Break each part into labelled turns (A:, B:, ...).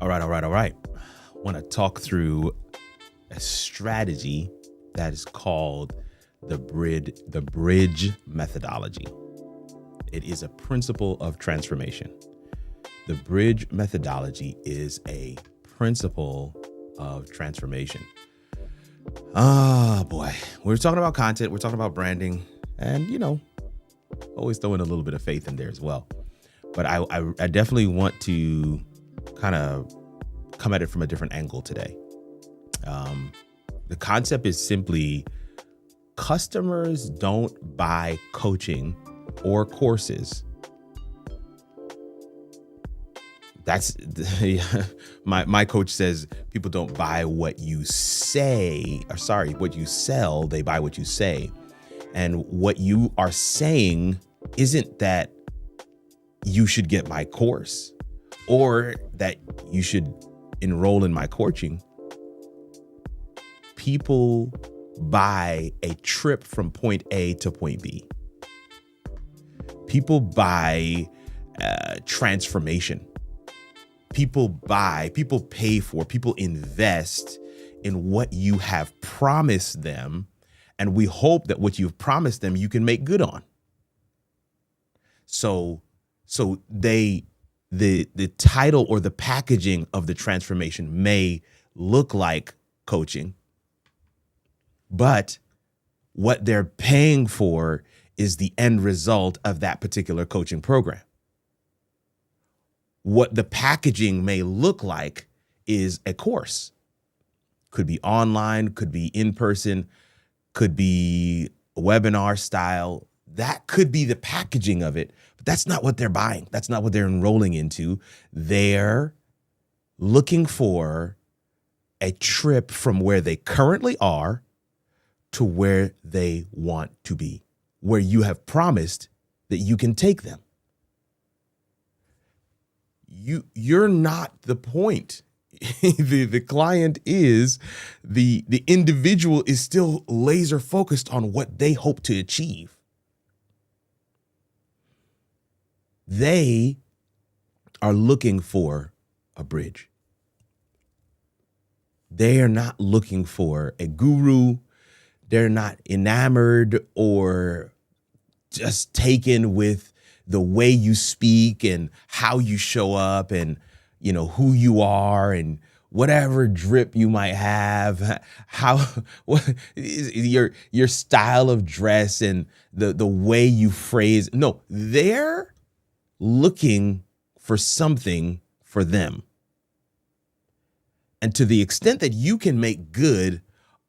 A: All right. I want to talk through a strategy that is called the bridge methodology. It is a principle of transformation. The bridge methodology is a principle of transformation. Boy, we're talking about content, we're talking about branding, and always throwing a little bit of faith in there as well. But I definitely want to kind of come at it from a different angle today. The concept is simply customers don't buy coaching or courses. That's my coach says people don't buy what you say, what you sell, they buy what you say. And what you are saying isn't that you should get my course or that you should enroll in my coaching. People buy a trip from point A to point B. People buy transformation. People pay for, people invest in what you have promised them. And we hope that what you've promised them, you can make good on. So the title or the packaging of the transformation may look like coaching, but what they're paying for is the end result of that particular coaching program. What the packaging may look like is a course. Could be online, could be in person, could be webinar style. That could be the packaging of it, but that's not what they're buying. That's not what they're enrolling into. They're looking for a trip from where they currently are to where they want to be, where you have promised that you can take them. You're not the point. The client is, the individual is still laser focused on what they hope to achieve. They are looking for a bridge. They are not looking for a guru. They're not enamored or just taken with the way you speak and how you show up and, who you are and whatever drip you might have, what your style of dress and the way you phrase. No, they're looking for something for them. And to the extent that you can make good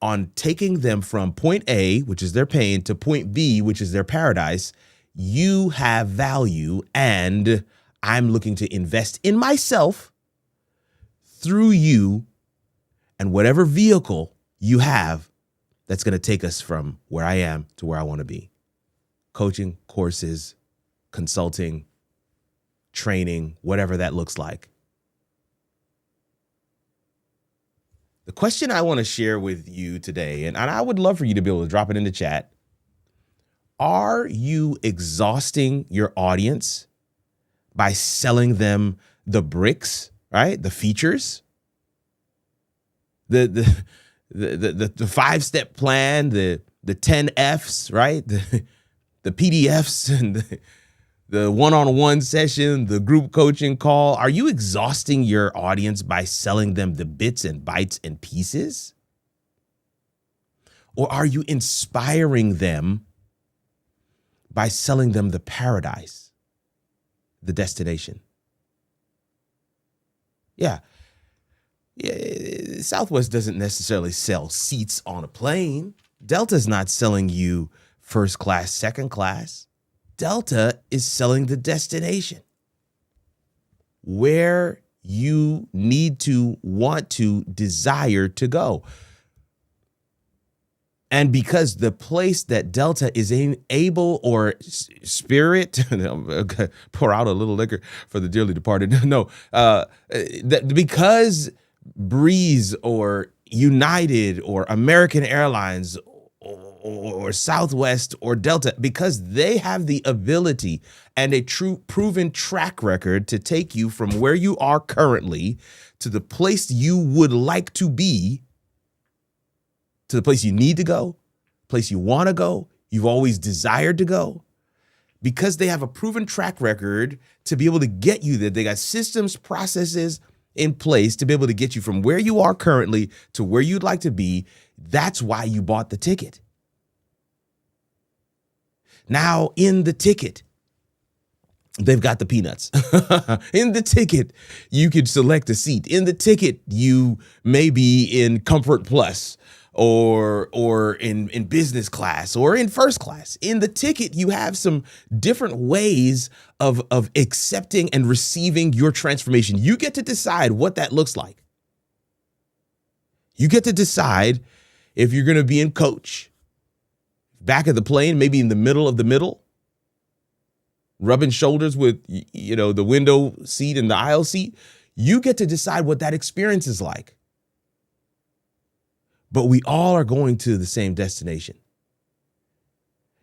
A: on taking them from point A, which is their pain, to point B, which is their paradise, you have value, and I'm looking to invest in myself through you and whatever vehicle you have that's going to take us from where I am to where I want to be. Coaching, courses, consulting, training, whatever that looks like. The question I want to share with you today, and I would love for you to be able to drop it in the chat. Are you exhausting your audience by selling them the bricks, right? The features, the 5-step plan, the 10 Fs, right? The PDFs and the one-on-one session, the group coaching call. Are you exhausting your audience by selling them the bits and bytes and pieces? Or are you inspiring them by selling them the paradise, the destination? Yeah. Southwest doesn't necessarily sell seats on a plane. Delta's not selling you first class, second class. Delta is selling the destination, where you need to, want to, desire to go. And because the place that Delta is able, or Spirit, pour out a little liquor for the dearly departed. No, because Breeze or United or American Airlines or Southwest or Delta, because they have the ability and a true proven track record to take you from where you are currently to the place you would like to be, to the place you need to go, place you want to go, you've always desired to go. Because they have a proven track record to be able to get you there, they got systems, processes in place to be able to get you from where you are currently to where you'd like to be. That's why you bought the ticket. Now, in the ticket, they've got the peanuts. In the ticket, you could select a seat. In the ticket, you may be in Comfort Plus or in business class or in first class. In the ticket, you have some different ways of accepting and receiving your transformation. You get to decide what that looks like. You get to decide if you're going to be in coach, back of the plane, maybe in the middle, rubbing shoulders with, the window seat and the aisle seat. You get to decide what that experience is like. But we all are going to the same destination.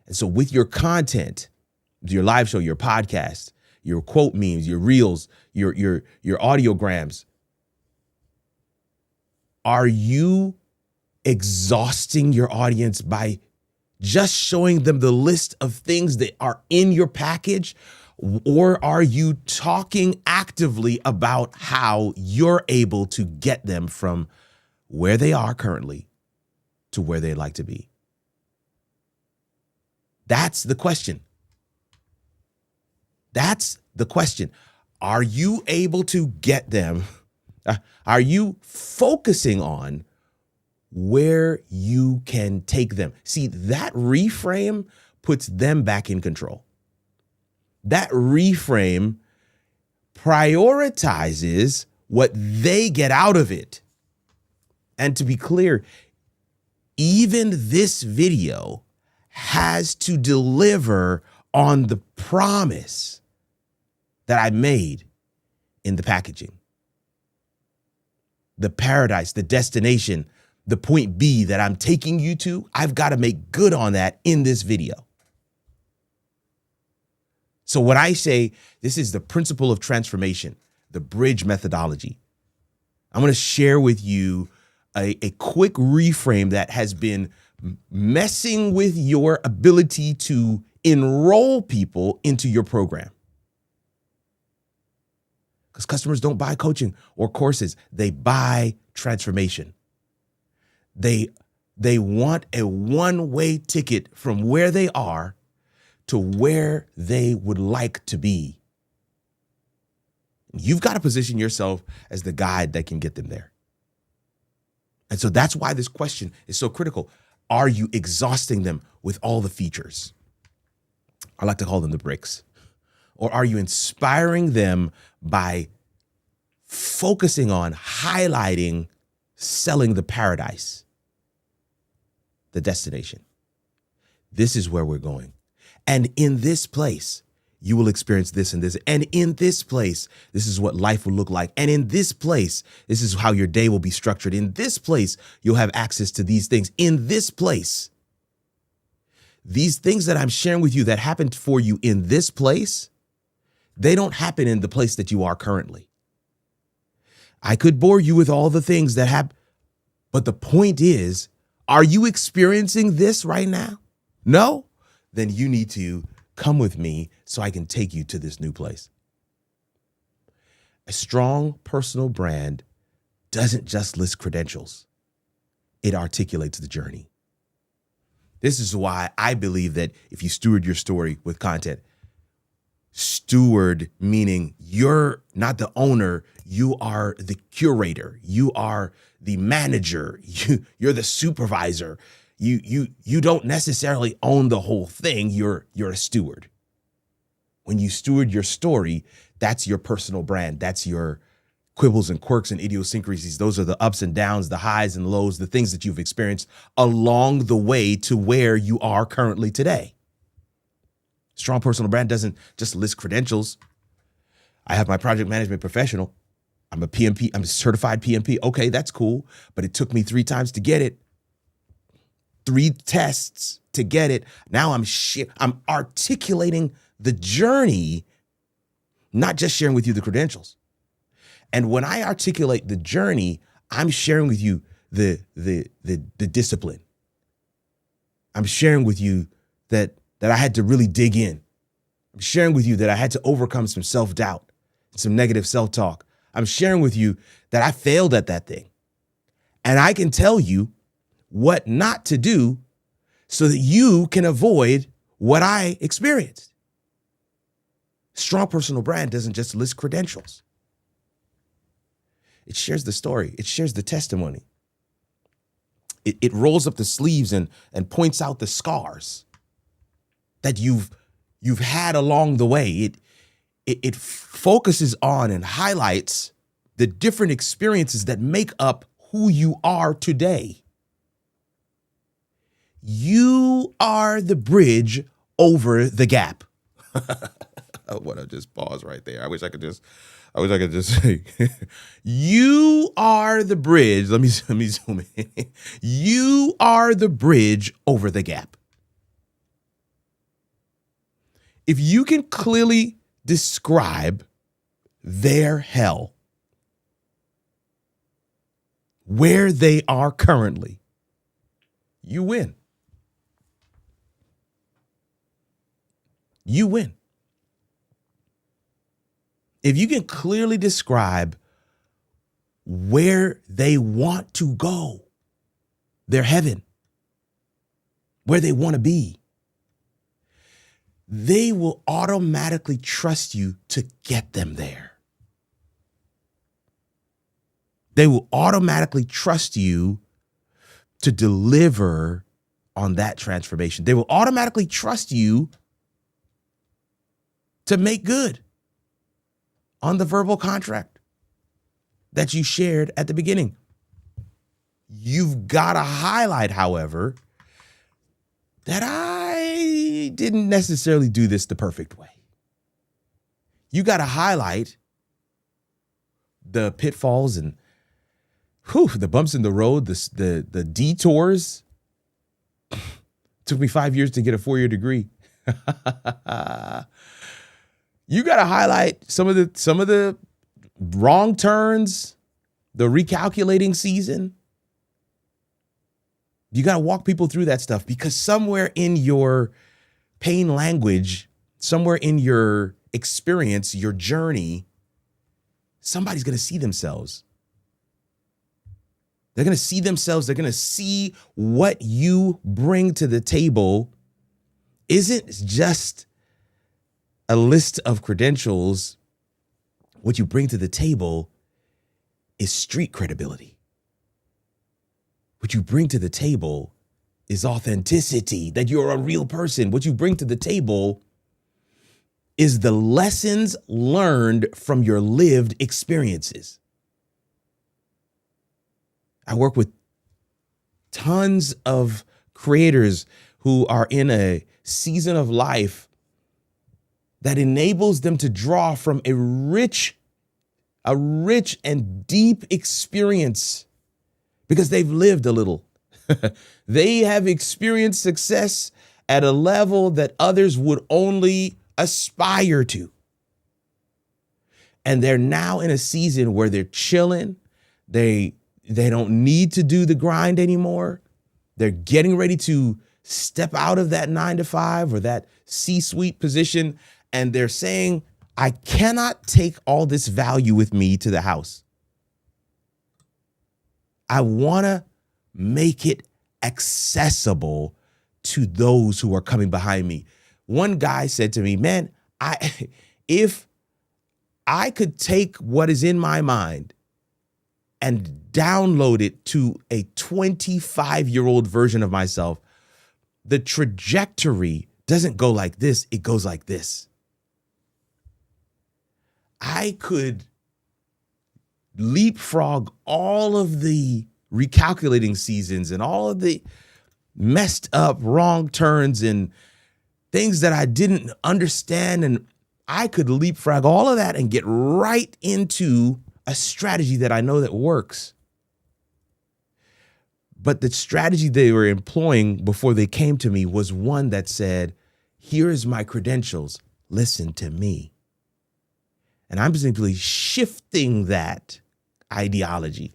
A: And so with your content, your live show, your podcast, your quote memes, your reels, your audiograms, are you exhausting your audience by just showing them the list of things that are in your package? Or are you talking actively about how you're able to get them from where they are currently to where they'd like to be? That's the question. That's the question. Are you able to get them? Are you focusing on where you can take them? See, that reframe puts them back in control. That reframe prioritizes what they get out of it. And to be clear, even this video has to deliver on the promise that I made in the packaging. The paradise, the destination, the point B that I'm taking you to, I've got to make good on that in this video. So when I say this is the principle of transformation, the bridge methodology, I'm going to share with you a quick reframe that has been messing with your ability to enroll people into your program. Because customers don't buy coaching or courses, they buy transformation. They want a one-way ticket from where they are to where they would like to be. You've got to position yourself as the guide that can get them there. And so that's why this question is so critical. Are you exhausting them with all the features? I like to call them the bricks. Or are you inspiring them by focusing on highlighting, selling the paradise, the destination? This is where we're going. And in this place, you will experience this and this. And in this place, this is what life will look like. And in this place, this is how your day will be structured. In this place, you'll have access to these things. In this place, these things that I'm sharing with you that happened for you in this place, they don't happen in the place that you are currently. I could bore you with all the things that happen, but the point is, are you experiencing this right now? No? Then you need to come with me so I can take you to this new place. A strong personal brand doesn't just list credentials. It articulates the journey. This is why I believe that if you steward your story with content, Steward, meaning you're not the owner, you are the curator, you are the manager, you're the supervisor. You don't necessarily own the whole thing, you're a steward. When you steward your story, that's your personal brand, that's your quibbles and quirks and idiosyncrasies. Those are the ups and downs, the highs and lows, the things that you've experienced along the way to where you are currently today. Strong personal brand doesn't just list credentials. I have my project management professional. I'm a PMP. I'm a certified PMP. Okay, that's cool. But it took me 3 times to get it. 3 tests to get it. Now I'm articulating the journey, not just sharing with you the credentials. And when I articulate the journey, I'm sharing with you the discipline. I'm sharing with you that I had to really dig in. I'm sharing with you that I had to overcome some self-doubt, some negative self-talk. I'm sharing with you that I failed at that thing. And I can tell you what not to do so that you can avoid what I experienced. Strong personal brand doesn't just list credentials. It shares the story. It shares the testimony. It rolls up the sleeves and points out the scars that you've had along the way. It focuses on and highlights the different experiences that make up who you are today. You are the bridge over the gap. I want to just pause right there. I wish I could just say, you are the bridge. Let me zoom in. You are the bridge over the gap. If you can clearly describe their hell, where they are currently, you win. You win. If you can clearly describe where they want to go, their heaven, where they want to be, they will automatically trust you to get them there. They will automatically trust you to deliver on that transformation. They will automatically trust you to make good on the verbal contract that you shared at the beginning. You've got to highlight, however, that I didn't necessarily do this the perfect way. You got to highlight the pitfalls and the bumps in the road, the detours. Took me 5 years to get a 4-year degree. You got to highlight some of the wrong turns, the recalculating season. You got to walk people through that stuff, because somewhere in your pain language, somewhere in your experience, your journey, somebody's going to see themselves. They're going to see themselves. They're going to see what you bring to the table isn't just a list of credentials. What you bring to the table is street credibility. What you bring to the table is authenticity, that you're a real person. What you bring to the table is the lessons learned from your lived experiences. I work with tons of creators who are in a season of life that enables them to draw from a rich and deep experience, because they've lived a little. They have experienced success at a level that others would only aspire to. And they're now in a season where they're chilling. They don't need to do the grind anymore. They're getting ready to step out of that 9-to-5 or that C-suite position. And they're saying, I cannot take all this value with me to the house. I want to make it accessible to those who are coming behind me. One guy said to me, man, I if I could take what is in my mind and download it to a 25-year-old version of myself, the trajectory doesn't go like this, it goes like this. I could leapfrog all of the recalculating seasons and all of the messed up wrong turns and things that I didn't understand. And I could leapfrog all of that and get right into a strategy that I know that works. But the strategy they were employing before they came to me was one that said, here's my credentials, listen to me. And I'm simply shifting that ideology,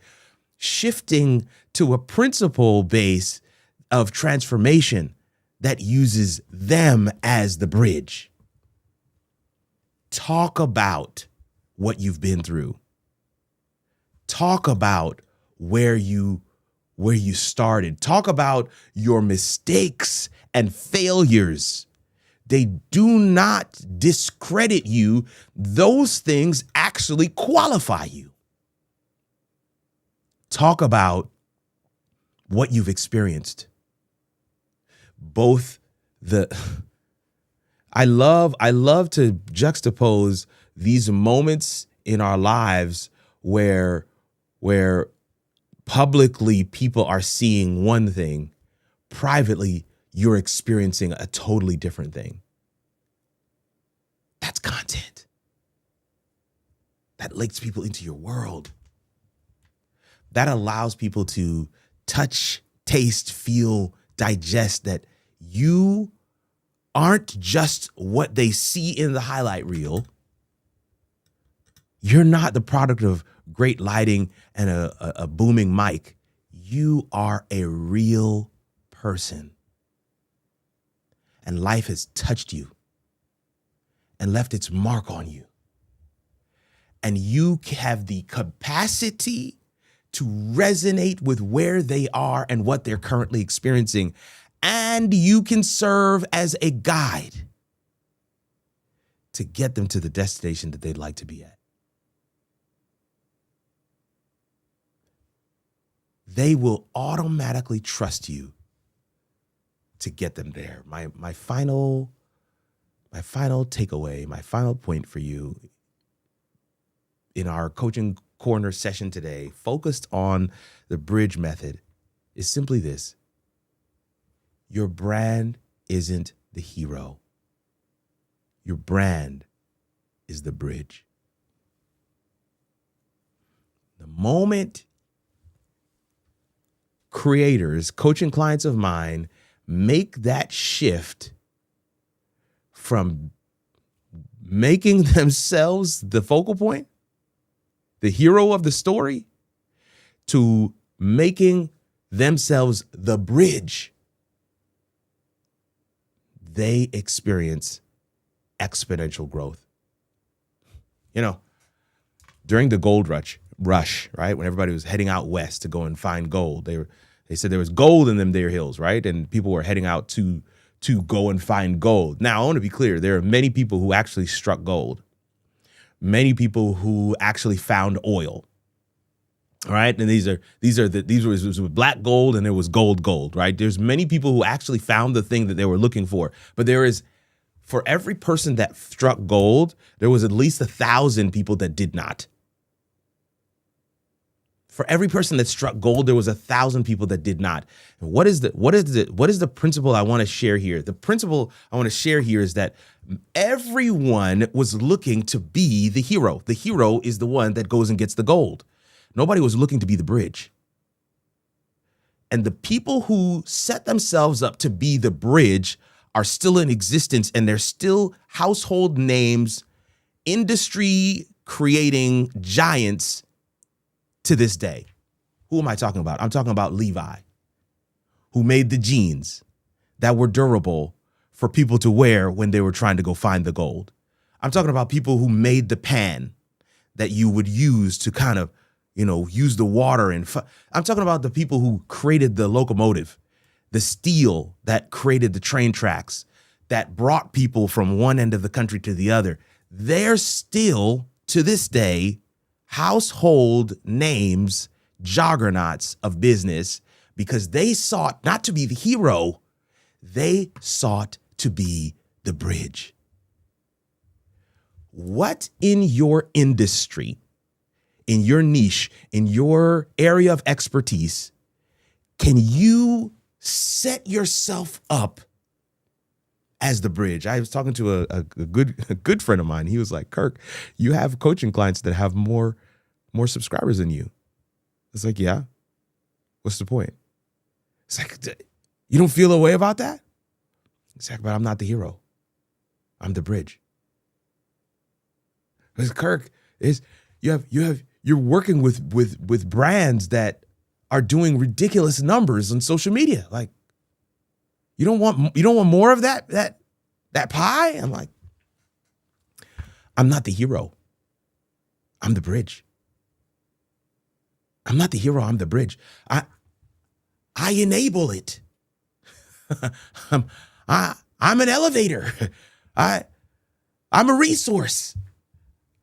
A: shifting to a principle base of transformation that uses them as the bridge. Talk about what you've been through. Talk about where you started. Talk about your mistakes and failures. They do not discredit you. Those things actually qualify you. Talk about what you've experienced. I love to juxtapose these moments in our lives where publicly people are seeing one thing, privately you're experiencing a totally different thing. That's content. That links people into your world. That allows people to touch, taste, feel, digest that you aren't just what they see in the highlight reel. You're not the product of great lighting and a booming mic. You are a real person. And life has touched you and left its mark on you. And you have the capacity to resonate with where they are and what they're currently experiencing. And you can serve as a guide to get them to the destination that they'd like to be at. They will automatically trust you to get them there. My final takeaway, my final point for you in our coaching corner session today, focused on the bridge method, is simply this. Your brand isn't the hero. Your brand is the bridge. The moment creators, coaching clients of mine, make that shift from making themselves the focal point, the hero of the story, to making themselves the bridge, they experience exponential growth. You know, during the gold rush, right? When everybody was heading out west to go and find gold, they said there was gold in them there hills, right? And people were heading out to go and find gold. Now, I want to be clear. There are many people who actually struck gold. Many people who actually found oil. All right. And these was black gold and there was gold, right? There's many people who actually found the thing that they were looking for. But there is, for every person that struck gold, there was at least 1,000 people that did not. For every person that struck gold, there was 1,000 people that did not. And what is the principle I want to share here? The principle I want to share here is that everyone was looking to be the hero. The hero is the one that goes and gets the gold. Nobody was looking to be the bridge. And the people who set themselves up to be the bridge are still in existence, and they're still household names, industry creating giants to this day. Who am I talking about? I'm talking about Levi, who made the jeans that were durable for people to wear when they were trying to go find the gold. I'm talking about people who made the pan that you would use to kind of, use the water. I'm talking about the people who created the locomotive, the steel that created the train tracks, that brought people from one end of the country to the other, they're still, to this day, household names, juggernauts of business, because they sought not to be the hero, they sought to be the bridge. What in your industry, in your niche, in your area of expertise, can you set yourself up as the bridge? I was talking to a good friend of mine. He was like, Kirk, you have coaching clients that have more subscribers than you. It's like, yeah. What's the point? It's like, you don't feel a way about that? It's like, but I'm not the hero. I'm the bridge. Because Kirk, you're working with brands that are doing ridiculous numbers on social media. Like, you don't want more of that pie? I'm like, I'm not the hero. I'm the bridge. I'm not the hero. I'm the bridge. I enable it. I'm an elevator. I'm a resource.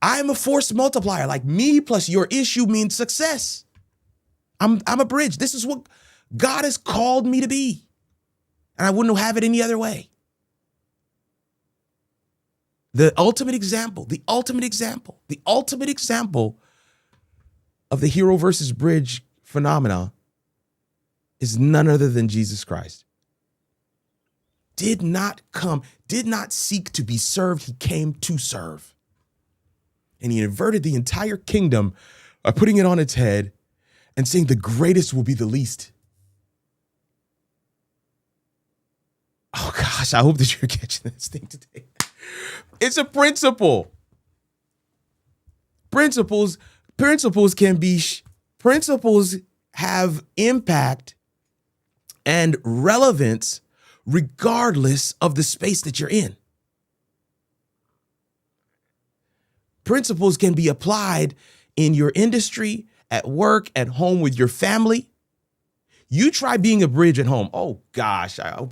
A: I'm a force multiplier. Like, me plus your issue means success. I'm a bridge. This is what God has called me to be. And I wouldn't have it any other way. The ultimate example of the hero versus bridge phenomena is none other than Jesus Christ. Did not seek to be served. He came to serve. And he inverted the entire kingdom by putting it on its head and saying the greatest will be the least. Oh gosh, I hope that you're catching this thing today. It's a principle. Principles have impact and relevance regardless of the space that you're in. Principles can be applied in your industry, at work, at home with your family. You try being a bridge at home. Oh gosh, I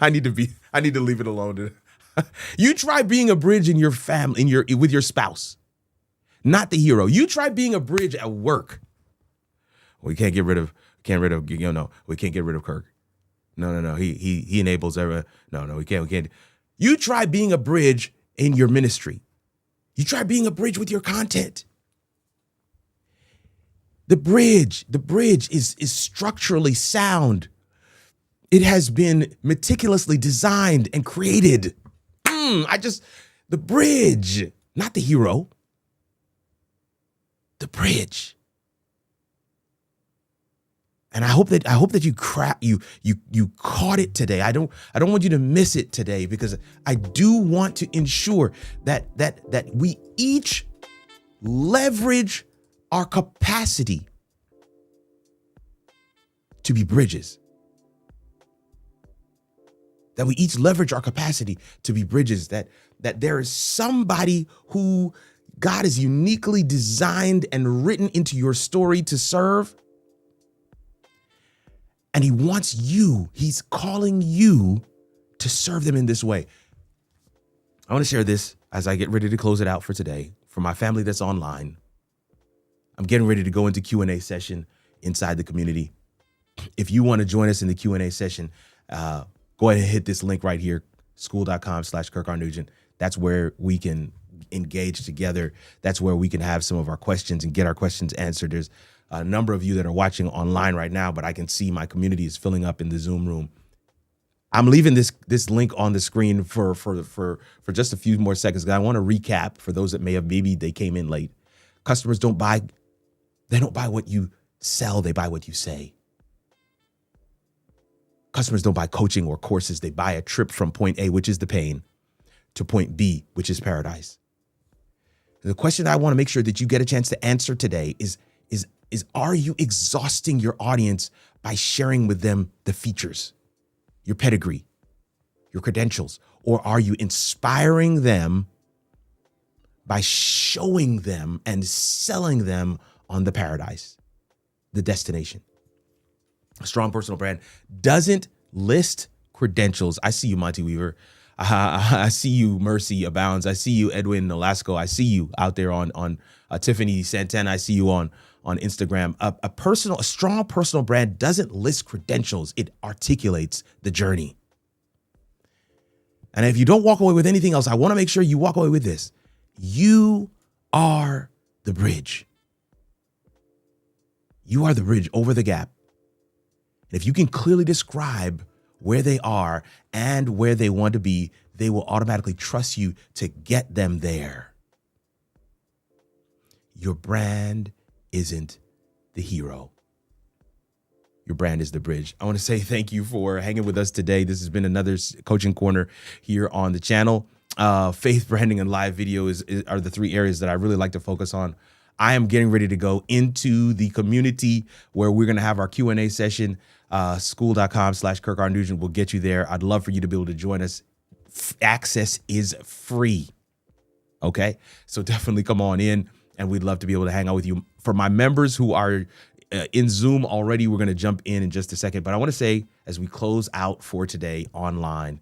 A: need to leave it alone. You try being a bridge in your family, with your spouse, not the hero. You try being a bridge at work. We can't get rid of Kirk. No. He enables everyone. No, we can't. You try being a bridge in your ministry. You try being a bridge with your content. The bridge is structurally sound. It has been meticulously designed and created. The bridge, not the hero. The bridge. And I hope that you caught it today. I don't want you to miss it today, because I do want to ensure that we each leverage our capacity to be bridges. That we each leverage our capacity to be bridges, that there is somebody who God has uniquely designed and written into your story to serve. And he wants you, he's calling you to serve them in this way. I want to share this as I get ready to close it out for today. For my family that's online, I'm getting ready to go into Q&A session inside the community. If you want to join us in the Q&A session, go ahead and hit this link right here, school.com/KirkRNugent. That's where we can engage together. That's where we can have some of our questions and get our questions answered. There's a number of you that are watching online right now, but I can see my community is filling up in the Zoom room. I'm leaving this link on the screen for just a few more seconds, because I want to recap for those that maybe they came in late. Customers don't buy what you sell, they buy what you say. Customers don't buy coaching or courses, they buy a trip from point A, which is the pain, to point B, which is paradise. The question that I want to make sure that you get a chance to answer today is are you exhausting your audience by sharing with them the features, your pedigree, your credentials, or are you inspiring them by showing them and selling them on the paradise, the destination? A strong personal brand doesn't list credentials. I see you, Monty Weaver. I see you, Mercy Abounds. I see you, Edwin Nolasco. I see you out there on Tiffany Santana. I see you on Instagram. A strong personal brand doesn't list credentials. It articulates the journey. And if you don't walk away with anything else, I want to make sure you walk away with this. You are the bridge. You are the bridge over the gap. And if you can clearly describe where they are and where they want to be, they will automatically trust you to get them there. Your brand isn't the hero. Your brand is the bridge. I want to say thank you for hanging with us today. This has been another Coaching Corner here on the channel. Faith, branding, and live video are the three areas that I really like to focus on. I am getting ready to go into the community where we're going to have our Q&A session. School.com/Kirk R. Nugent will get you there. I'd love for you to be able to join us. Access is free. Okay, so definitely come on in, and we'd love to be able to hang out with you. For my members who are in Zoom already, we're going to jump in just a second. But I want to say, as we close out for today online,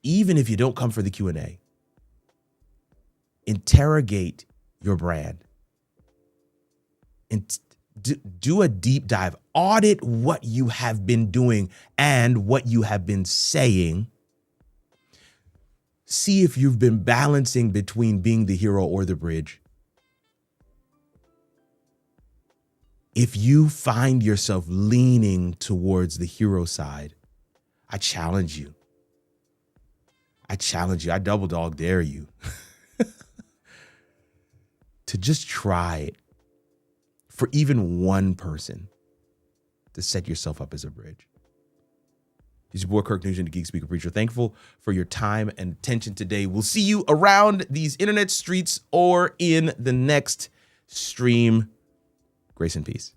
A: even if you don't come for the Q&A, interrogate your brand and do a deep dive. Audit what you have been doing and what you have been saying. See if you've been balancing between being the hero or the bridge. If you find yourself leaning towards the hero side, I challenge you. I double dog dare you to just try it for even one person to set yourself up as a bridge. This is your boy, Kirk Nugent, the Geek Speaker Preacher. Thankful for your time and attention today. We'll see you around these internet streets or in the next stream. Grace and peace.